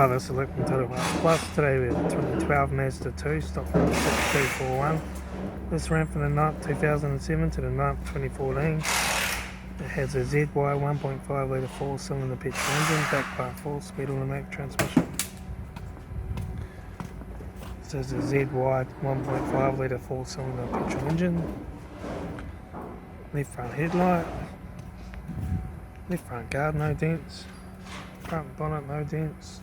Another select from Total Parts Plus. Today we have 2012 Mazda 2, stock 6241. This ran from the 9th 2007 to the 9th 2014. It has a ZY 1.5 litre 4-cylinder petrol engine backed by a 4-speed automatic transmission. This is a ZY 1.5 litre 4-cylinder petrol engine. Left front headlight. Left front guard, no dents. Front bonnet, no dents.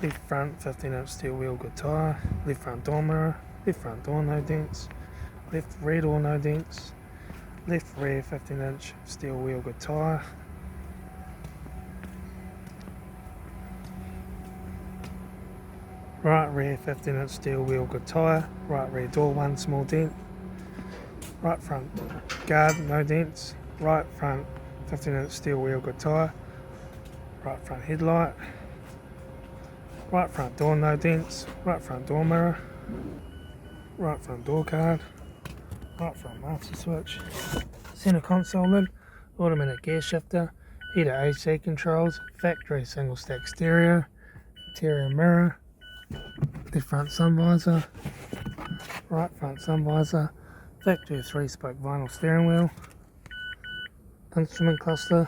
Left front 15-inch steel wheel, good tyre. Left front door mirror. Left front door, no dents. Left rear door, no dents. Left rear 15-inch steel wheel, good tyre. Right rear 15-inch steel wheel, good tyre. Right rear door, one small dent. Right front guard, no dents. Right front 15-inch steel wheel, good tyre. Right front headlight. Right front door, no dents. Right front door mirror. Right front door card. Right front master switch. Centre console lid. Automatic gear shifter. Heater AC controls. Factory single stack stereo. Interior mirror. Left front sun visor. Right front sun visor. Factory 3-spoke vinyl steering wheel. Instrument cluster.